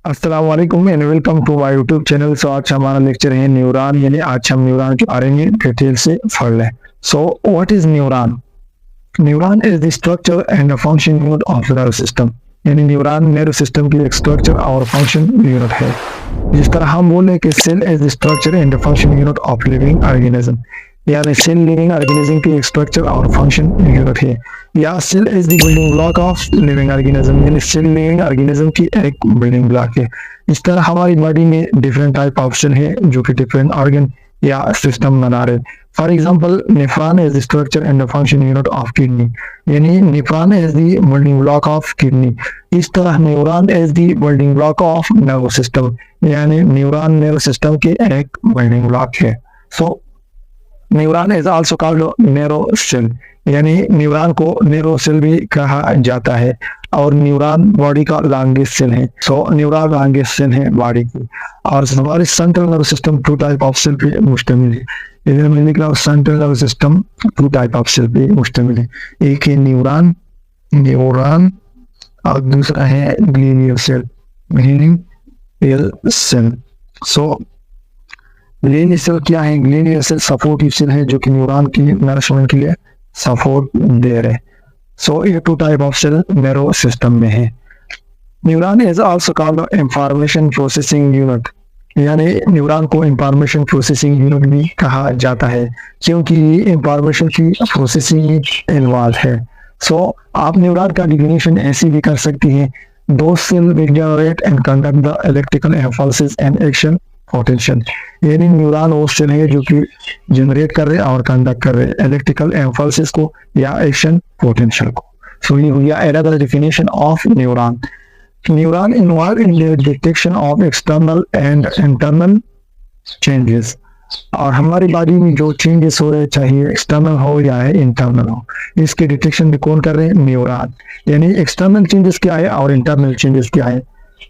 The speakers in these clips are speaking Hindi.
अस्सलाम वालेकुम and welcome to my YouTube channel. So आज हमारा लेक्चर है न्यूरॉन, यानी आज हम न्यूरॉन के बारे में डिटेल से पढ़ लें। So what is neuron? Neuron is the structure and function unit of nerve system. यानी न्यूरॉन नर्व सिस्टम की एक स्ट्रक्चर और फंक्शन यूनिट है। जिस तरह हम बोले कि cell is the structure and function unit of living organism, यानी सेल लिविंग ऑर्गेनिज्म की एक स्ट्रक्चर और फंक्शन यूनिट है, या cell is the building block of living organism, यानी सेल लिविंग ऑर्गेनिज्म की एक बिल्डिंग ब्लॉक है। इस तरह हमारी बॉडी में डिफरेंट टाइप ऑफ सेल है जो कि डिफरेंट ऑर्गन या सिस्टम बना रहे। For example, nephron is the structure and function unit of kidney, यानी nephron is the building block of kidney. इस तरह neuron is the building block of nerve system, यानी न्यूरॉन नर्व सिस्टम के एक बिल्डिंग ब्लॉक है। So neuron is also called neuro cell, यानी न्यूरॉन को नेरो सेल भी कहा जाता है। और न्यूरॉन बॉडी का लॉन्गेस्ट सेल है। सो न्यूरॉन लॉन्गेस्ट सेल है बॉडी की। और हमारे central nerve system two type of cell पे मुश्तमिल है। इधर में लिख रहा हूँ central nerve system two type of cell पे मुश्तमिल है। एक है न्यूरॉन न्यूरॉन और दूसरा है ग्लीनियल सेल, ग्लीनियल सेल। सो ग्लीनियल सेल क्या है? ग्लीनियल सेल सपोर्टिव सेल है जो कि न्यूरॉन की नरिशमेंट के लिए सपोर्ट दे रहे हैं। सो ये two type of cell nerve system में है। Neuron is also called information processing unit, यानी न्यूरॉन को इंफॉर्मेशन प्रोसेसिंग यूनिट भी कहा जाता है क्योंकि इंफॉर्मेशन की प्रोसेसिंग इन्वॉल्व है। सो आप न्यूरॉन का डिफिनेशन ऐसी भी कर सकती हैं, दो cell will generate and conduct the electrical impulses and action potential, यानी न्यूरॉन वो सेल है जो कि जनरेट कर रहे और कंडक्ट कर रहे इलेक्ट्रिकल इम्पल्सेस को या एक्शन पोटेंशियल को। सो ये हुआ another definition of neuron. Neuron involve in the detection of external and internal changes, और हमारी बॉडी में जो चेंजेस हो रहे, चाहे एक्सटर्नल हो या इंटरनल हो, इसके डिटेक्शन भी कौन कर रहे हैं? न्यूरॉन। यानी एक्सटर्नल चेंजेस क्या है और इंटरनल चेंजेस क्या है।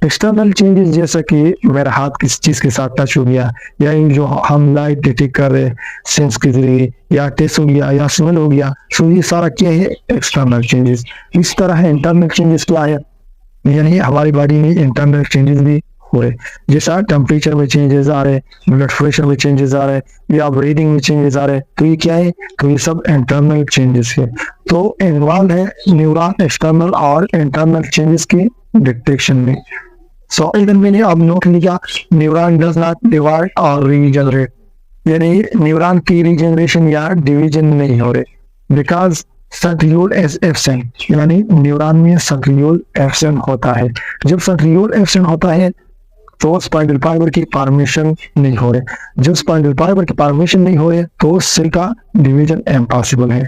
एक्सटर्नल चेंजेस जैसा कि मेरा हाथ किस चीज के साथ टच हो गया, या जो हम लाइट डिटेक्ट कर रहे सेंस के जरिए, या टेस्ट हो गया या स्मेल हो गया, सो ये सारा क्या है? External changes. इस तरह है इंटरनल चेंजेस क्या है, यानी हमारी बॉडी में इंटरनल चेंजेस भी हो रहे, जैसा टेम्परेचर में चेंजेस आ रहे, ब्लड प्रेशर में चेंजेस आ रहे, या ब्रीदिंग में चेंजेस आ रहे, तो ये क्या है? तो ये सब इंटरनल चेंजेस है। तो इन्वॉल्व है न्यूरॉन एक्सटर्नल और इंटरनल चेंजेस की डिटेक्शन में। सो इधर मैंने अब नोट लिया, न्यूरॉन डज नॉट डिवाइड और रीजनरेट, यानी न्यूरॉन की रीजनरेशन या डिवीजन नहीं हो रहे, बिकॉज सेंट्रियोल इज एब्सेंट, यानी न्यूरॉन में सेंट्रियोल एब्सेंट होता है। जब सेंट्रियोल एब्सेंट होता है तो स्पाइनल फाइबर की फॉर्मेशन नहीं हो रहे। जब स्पाइनल फाइबर की फॉर्मेशन नहीं हो रहे तो सेल का डिवीजन इम्पॉसिबल है।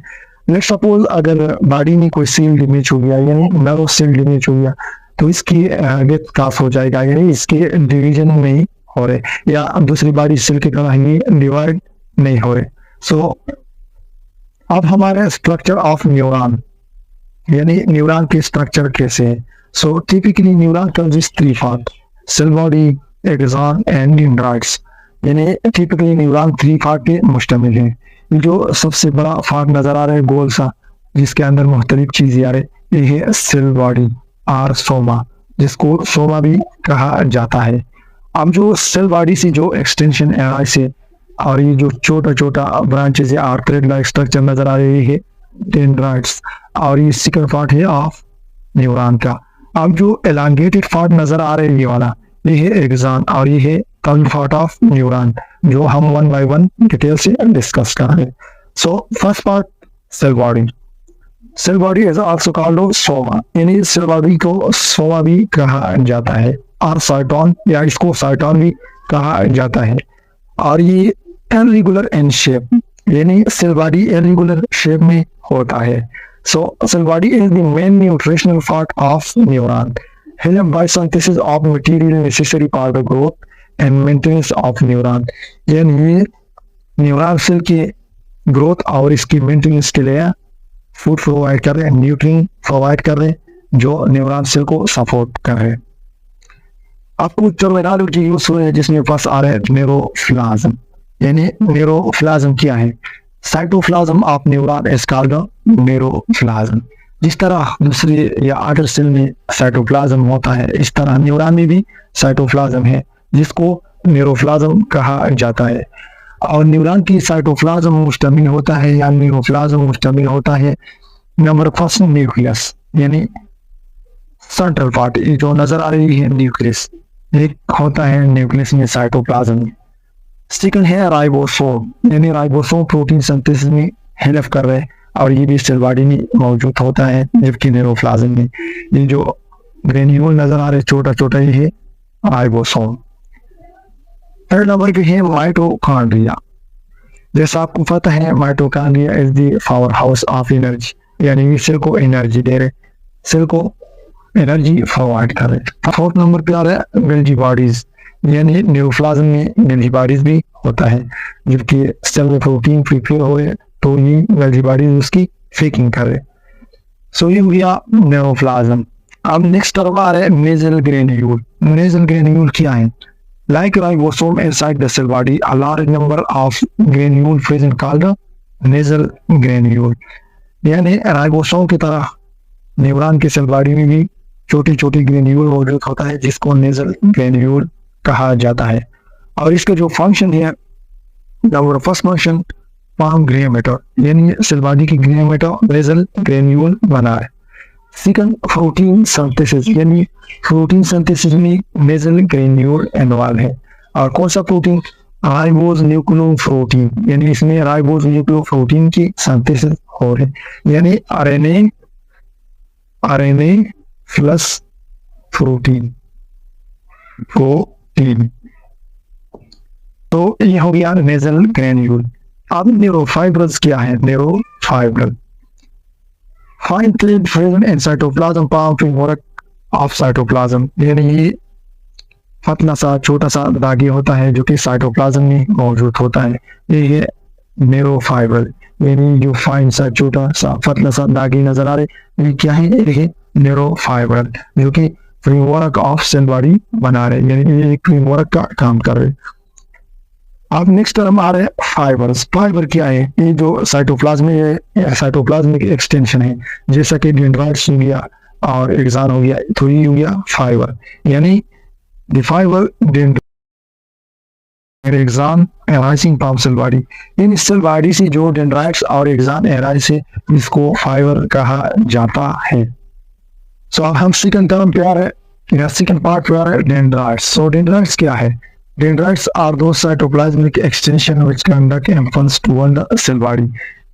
लेट्स सपोज अगर बॉडी में कोई सेल डैमेज हो गया, यानी नर्व सेल डैमेज हो गया, तो इसकी डेथ काफ हो जाएगा, यानी इसके डिवीजन नहीं हो रहे, या दूसरी बॉडी सेल की तरह ही डिवाइड नहीं हो रहे। सो अब हमारे स्ट्रक्चर ऑफ न्यूरॉन, यानी न्यूरॉन की स्ट्रक्चर कैसे है। So typically neuron consist three part, cell body, axon and dendrites, यानी टिपिकली न्यूरॉन थ्री पार्ट के मुश्तमिल है। जो सबसे बड़ा पार्ट नजर आ रहा है गोल सा, जिसके अंदर मुख्तलिफ चीजें आ रही, ये है सेल बॉडी और सोमा, जिसको सोमा भी कहा जाता है। अब जो सेल बॉडी से जो एक्सटेंशन है से, और ये जो छोटा छोटा ब्रांचेस है और थ्रेड लाइक स्ट्रक्चर नजर आ रही है डेंड्राइट्स, और ये सेकंड पार्ट है ऑफ न्यूरॉन का। अब जो एलांगेटेड पार्ट नजर आ रहा है ये वाला, ये है एक्सॉन, और ये है थर्ड पार्ट ऑफ न्यूरॉन, जो हम वन बाय वन डिटेल से डिस्कस कर रहे हैं। So first part cell body. Cell body is also called soma, यानी सेल बॉडी को सोमा भी कहा जाता है, और साइटोन या इसको साइटोन भी कहा जाता है। और ये इरेगुलर इन शेप, यानी सेल बॉडी इरेगुलर शेप में होता है। So cell body is the main nutritional part of neuron, help by synthesis of material necessary for the growth and maintenance of neuron, यानी न्यूरॉन सेल की ग्रोथ और इसकी मेंटेनेंस के लिए फूड प्रोवाइड कर रहे हैं, न्यूट्रिएंट प्रोवाइड कर रहे हैं, जो न्यूरॉन सेल को सपोर्ट कर रहे हैं। अब कुछ टर्मिनोलॉजी यूज हुए हैं जिसमें पास आ रहे हैं न्यूरोप्लाज्म, यानी न्यूरोप्लाज्म क्या है? Cytoplasm of neuron is called neuroplasm, जिस तरह दूसरे या अदर सेल में साइटोप्लाज्म होता है, इस तरह न्यूरॉन में भी साइटोप्लाज्म है जिसको न्यूरोप्लाज्म कहा जाता है। और न्यूरॉन की साइटोप्लाज्म मुश्तमिल होता है या न्यूरोप्लाज्म मुश्तमिल होता है नंबर फर्स्ट न्यूक्लियस, यानी सेंट्रल पार्ट जो नजर आ रही है न्यूक्लियस, एक होता है न्यूक्लियस में साइटोप्लाज्म। सेकंड है राइबोसोम, यानी राइबोसोम प्रोटीन सिंथेसिस में हेल्प कर रहे हैं और ये भी सेल बॉडी में मौजूद होता है, जबकि न्यूरोप्लाज्म में ये जो ग्रेन्यूल नजर आ रहे छोटा छोटा ये है राइबोसोम। थर्ड नंबर पे है माइटोकॉन्ड्रिया। जैसा आपको पता है mitochondria is the power house of energy, यानी सेल को एनर्जी दे रहे, सेल को एनर्जी प्रोवाइड कर रहे। फोर्थ नंबर पे आ रहा है गोल्गी बॉडीज, यानी न्यूरोप्लाज्म में गोल्गी बॉडीज भी होता है, जबकि सेल में प्रोटीन प्रिपेयर हुए तो ये गोल्गी बॉडीज उसकी फेकिंग कर रहे। सो ये हो गया न्यूरोप्लाज्म। अब नेक्स्ट टर्म आ रहा है नेजल ग्रेन्यूल। नेजल ग्रेन्यूल क्या है? Like ribosome inside the cell body, a large number of granule present called nasal granule। यानी राइबोसोम की तरह न्यूरॉन की सेल बॉडी में भी छोटी छोटी ग्रेन्यूल मौजूद होता है जिसको नेजल ग्रेन्यूल कहा जाता है। और इसका जो फंक्शन है, नंबर फर्स्ट फंक्शन पाम ग्रेमेटर, यानी सेल बॉडी की ग्रेमेटर नेजल ग्रेन्यूल बना है। सेकंड प्रोटीन सिंथेसिस, यानी प्रोटीन सिंथेसिस में नेजल ग्रेन्यूल इन्वॉल्व है। और कौन सा प्रोटीन? राइबोज न्यूक्लियोप्रोटीन, यानी इसमें राइबोज न्यूक्लियोप्रोटीन की सिंथेसिस हो रही है, यानी आरएनए प्लस प्रोटीन। तो ये हो गया नेजल ग्रेन्यूल। अब न्यूरोफाइब्रस क्या है? Neurofibrils fine thread present in cytoplasm form framework of cytoplasm, यानी ये पतला सा छोटा सा दागी होता है जो कि साइटोप्लाज्म में मौजूद होता है। ये है न्यूरोफाइबर, यानी जो फाइन सा छोटा सा पतला सा दागी नजर आ रहे, ये क्या है? ये न्यूरोफाइबर जो कि फ्रेमवर्क ऑफ सेल बॉडी बना रहे, यानी ये एक फ्रेमवर्क का काम कर रहे। अब नेक्स्ट टर्म आ रहा है फाइबर्स। फाइबर क्या है? ये जो साइटोप्लाज्मिक एक्सटेंशन है, जैसा कि डेंड्राइट्स हो गया और एक्सॉन हो गया, तो ये हो गया फाइबर, यानी the fibre axon arising from cell body. इन सेल बॉडी से जो डेंड्राइट्स और एक्सॉन एराइज है इसको फाइबर कहा जाता है। सो अब हम सेकंड टर्म पे आ रहे हैं, सेकंड पार्ट पे आ रहे हैं डेंड्राइट्स। सो डेंड्राइट्स क्या है? Dendrites are those cytoplasmic extension which conduct impulse toward the cell body,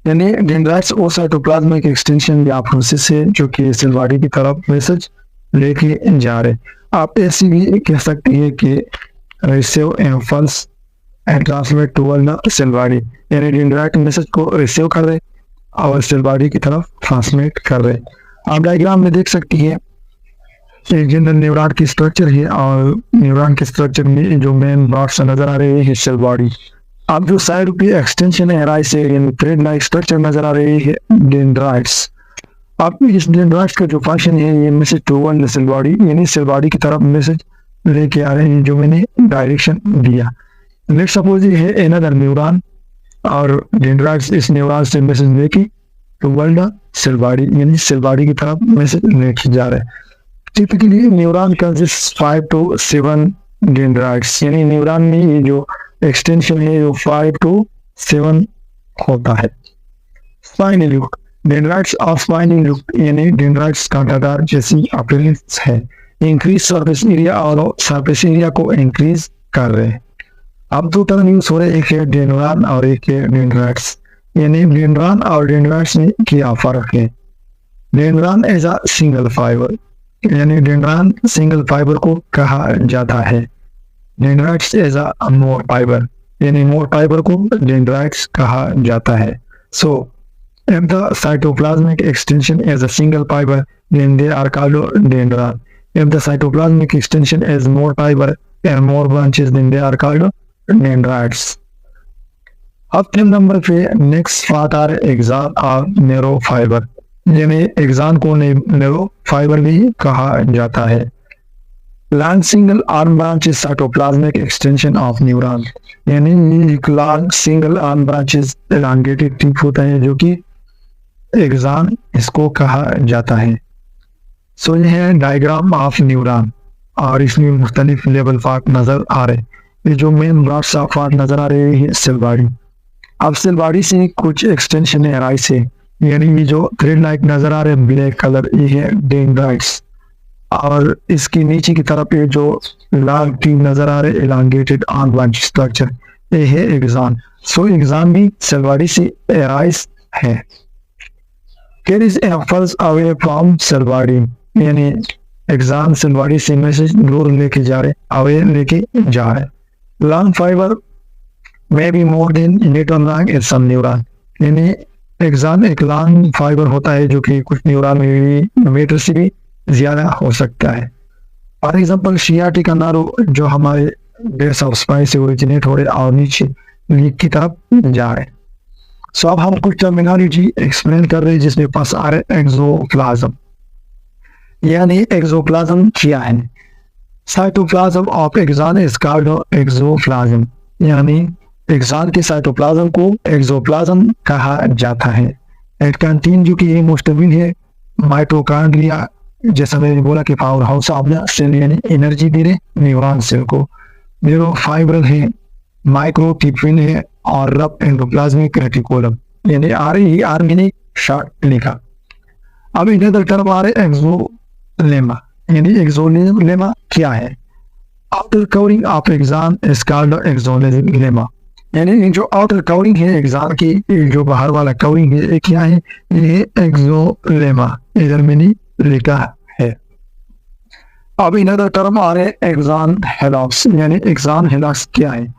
यानी डेंड्राइट्स वो साइटोप्लाज्मिक एक्सटेंशन या प्रोसेस है जो कि सेल बॉडी की तरफ मैसेज लेके जा रहे। आप ऐसी भी कह सकते हैं कि receive impulse and transmit toward the cell body, यानी डेंड्राइट मैसेज को रिसीव कर रहे और सेल बॉडी की तरफ ट्रांसमिट कर रहे। आप डायग्राम में देख सकती है एक जनरल न्यूरॉन की स्ट्रक्चर है और न्यूरॉन के स्ट्रक्चर में जो मेन ब्लॉक्स नजर आ रहे हैं सेल बॉडी। अब जो साइड पे एक्सटेंशन है एराई से, यानी थ्रेड लाइक स्ट्रक्चर नजर आ रही है डेंड्राइट्स। अब इस डेंड्राइट्स का जो फंक्शन है ये message toward the cell body, यानी सेल बॉडी की तरफ मैसेज लेके आ रहे हैं जो मैंने डायरेक्शन दिया। लेट्स सपोज ये है अनदर न्यूरॉन और डेंड्राइट्स इस न्यूरॉन से मैसेज लेके टुवर्ड द सेल बॉडी, यानी सेल बॉडी की तरफ मैसेज लेके जा रहे हैं। Typically neuron consist 5 to 7 dendrites, यानी न्यूरॉन में ये जो एक्सटेंशन है वो 5 to 7 होता है। Spinal loop, dendrites of spinal loop यानी डेंड्राइट्स कांटादार जैसी अपीयरेंस है, इंक्रीज सरफेस एरिया और सरफेस एरिया को इंक्रीज कर रहे हैं। अब दो टर्म यूज हो रहे हैं, एक है डेंड्रान और एक है डेंड्राइट्स, यानी डेंड्रान और डेंड्राइट्स में क्या फर्क है? Dendron as a single fibre, यानी डेंड्रान सिंगल फाइबर को कहा जाता है। Dendrites as a more fibre, यानी मोर फाइबर को डेंड्राइट्स कहा जाता है। सो if the cytoplasmic extension is a single fiber then they are called dendron. If the cytoplasmic extension is more fiber and more branches then they are called dendrites. अब 3 नंबर पे नेक्स्ट बात आ रहा है एक्सॉन और नेरो फाइबर, यानी एक्सॉन को नेरो फाइबर भी कहा जाता है। Long single arm branch is cytoplasmic extension of neuron, यानी एक long single arm branches elongated tip होता है जो कि एग्जाम इसको कहा जाता है। सो ये है डायग्राम ऑफ न्यूरॉन और इसमें मुख्तलिफ लेवल पार्ट नजर आ रहे। ये जो मेन ब्राड ऑफ पार्ट नजर आ रहे हैं सेल बॉडी। अब सेल बॉडी से कुछ एक्सटेंशन है राइट से, यानी ये जो थ्रेड लाइक नजर आ रहे हैं ब्लैक कलर, ये है डेंड्राइट्स। और इसके नीचे की तरफ ये जो लाल टीम नजर आ रहे एलांगेटेड अनब्रांच स्ट्रक्चर, ये है एक्सॉन। सो एक्सॉन भी सेल बॉडी से राइज है। Carries impulse away from cell body, यानी एक्सॉन सेल बॉडी से मैसेज दूर लेके जा रहे, अवे लेके जा रहे। लॉन्ग फाइबर में भी more than newton long in some neuron, यानी एक्सॉन एक लॉन्ग फाइबर होता है जो कि कुछ न्यूरॉन में भी मीटर से भी ज्यादा हो सकता है। फॉर एग्जाम्पल सियाटिक नर्व जो हमारे बेस ऑफ स्पाइन से ओरिजिनेट हो रहे और नीचे लीक की तरफ जा रहे। सो अब हम कुछ टर्मिनोलॉजी एक्सप्लेन कर रहे हैं जिसमें पास आ रहे एक्सोप्लाज्म, यानी एक्सोप्लाज्म क्या है। Cytoplasm of axon is called axoplasm, यानी एक्सॉन के साइटोप्लाज्म को एक्सोप्लाज्म कहा जाता है। इट कंटेन जो कि ये मुश्तमिल है माइटोकॉन्ड्रिया, जैसा मैंने बोला कि power house of the cell, यानी एनर्जी दे रहे न्यूरॉन सेल को। न्यूरोफाइब्रल है, माइक्रोट्यूब्यूल है और रफ एंडोप्लाज्मिक रेटिकुलम, यानी आर मैंने शॉर्ट लिखा। अब इधर टर्म आ रहे एक्सोलेमा, यानी एक्सोलेमा क्या है। Outer covering of axon is called axolemma, यानी जो आउटर कवरिंग है एक्सॉन की, जो बाहर वाला कवरिंग है क्या है, ये एक्सोलेमा, इधर मैंने लिखा है। अब इधर टर्म आ रहे एक्सॉन हेलॉक्स, यानी एक्सॉन हेलॉक्स क्या है।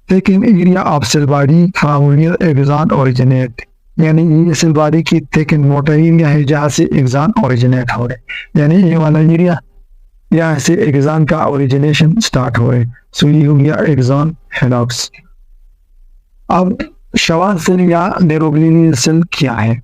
Thick area of cell body from where axon originate, यानी ये सेल बॉडी की थिक एंड मोटा एरिया है जहाँ से एक्सॉन ओरिजिनेट हो रहे, यानी ये वाला एरिया यहाँ से एक्सॉन का ओरिजिनेशन स्टार्ट हो रहे। सो ये हो गया एक्सॉन हेलॉक्स। अब शवान सेल या न्यूरोग्लियल सेल क्या है।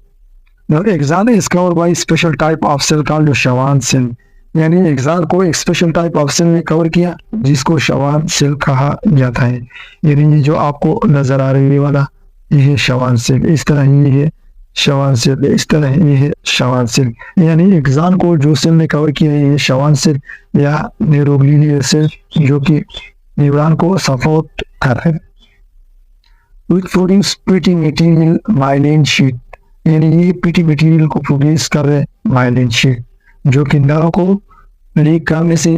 Axon is covered by special type of cell called Schwann cell, यानी एक्सॉन को एक स्पेशल टाइप ऑफ सेल ने कवर किया जिसको शवान सेल कहा जाता है। यानी ये जो आपको नजर आ रही है वाला, ये है शवान सेल, इस तरह ये है शवान सेल, इस तरह ये है शवान सेल। यानी एक्सॉन को जो सेल ने कवर किया है ये शवान सेल या न्यूरोग्लियल सेल, जो कि न्यूरॉन को सपोर्ट कर रहे। With produce PT material myelin sheath, यानी ये पीटी मटेरियल को प्रोड्यूस कर रहे माइलिन शीट, जो कि नर्व को लीक करने से,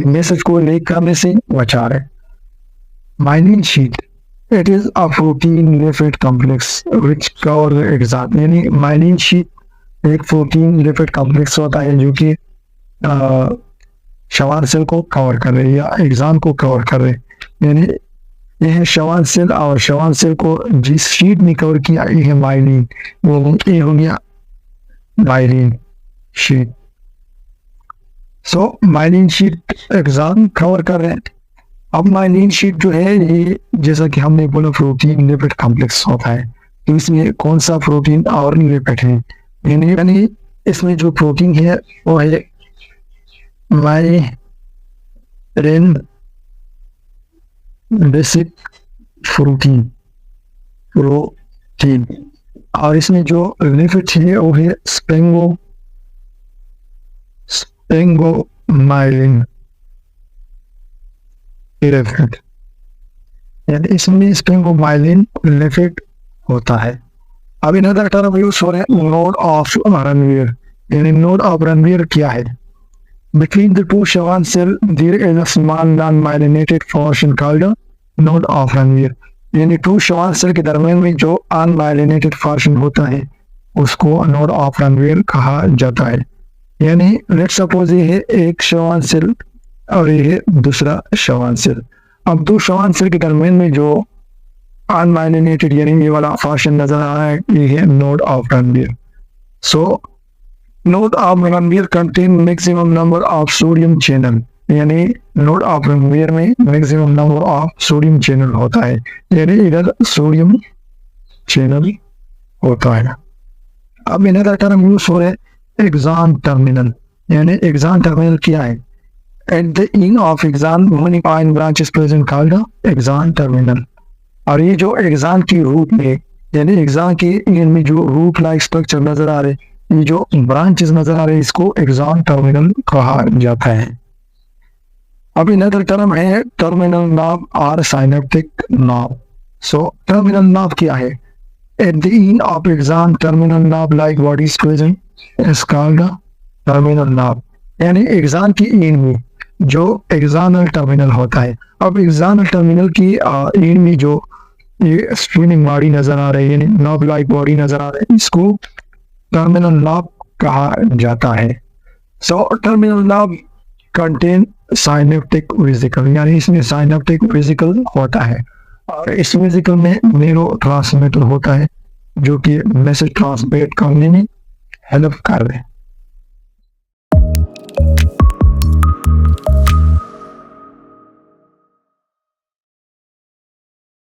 मैसेज को लीक करने से बचा रहे। Myelin sheath it is a protein lipid complex which cover axon, यानी माइलिन शीट एक प्रोटीन लिपिड कॉम्प्लेक्स होता है जो कि शवान सेल को कवर कर रहे या एक्सॉन को कवर कर रहे। यानी यह है शवान सेल, और शवान सेल को जिस शीट में कवर किया ये है माइलिन, वो ये हो गया माइलिन शीट। सो माइलिन शीट एक्सॉन कवर कर रहे हैं। अब माइलिन शीट जो है ये जैसा कि हमने बोला प्रोटीन लिपिड कॉम्प्लेक्स होता है, तो इसमें कौन सा प्रोटीन और लिपिड है, यानी इसमें जो प्रोटीन है वो है माइलिन बेसिक प्रोटीन, और इसमें जो लिपिड है वो है स्पेंगोमाइलिन लिपिड, यानी इसमें स्पेंगोमाइलिन लिपिड होता है। अब इनदर टर्म यूज हो रहे हैं नोड ऑफ रनवीर, यानी नोड ऑफ रनवीर क्या है। Between the two Schwann cell, there is a small non-myelinated portion called a node of Ranvier, यानी टू Schwann cell के दरमियान में जो अनमाइलिनेटेड पोर्शन होता है उसको नोड ऑफ रनवीर कहा जाता है। यानी लेट सपोज ये है एक Schwann cell और ये है दूसरा Schwann cell। अब दो Schwann cell के दरमियान में जो अनमाइलिनेटेड यानी ये वाला पोर्शन नजर आ रहा है ये है node of Ranveer. So node of Ranveer contain maximum number of sodium channel, यानी नोड ऑफ रनवीर में maximum number of sodium channel होता है, यानी इधर सोडियम चैनल होता है। अब इनका टर्म यूज हो रहा है एक्सॉन टर्मिनल, यानी एक्सॉन टर्मिनल क्या है। At the end of axon many fine branches present called axon terminal, और ये जो एक्सॉन की रूट में यानी एक्सॉन के एंड में जो रूट लाइक स्ट्रक्चर नजर आ रहे, ये जो ब्रांचेस नजर आ रहे, इसको एक्सॉन टर्मिनल कहा जाता है। अब अनदर टर्म है टर्मिनल नॉब और synaptic knob. So terminal knob क्या है? At the end of axon terminal knob like what is present is called terminal knob. यानी एक्सॉन की एंड में जो एक्सॉनल टर्मिनल होता है। अब एक्सॉनल टर्मिनल की एंड में जो ये स्पिनिंग बॉडी नजर आ रही है, यानी नॉब लाइक बॉडी नजर आ रही है, इसको टर्मिनल नॉब कहा जाता है। सो terminal knob contain synaptic vesicle, यानी इसमें साइनेप्टिक वेसिकल होता है और इस वेसिकल में न्यूरोट्रांसमीटर होता है जो कि मैसेज ट्रांसमिट करने में हेल्प कर रहे हैं।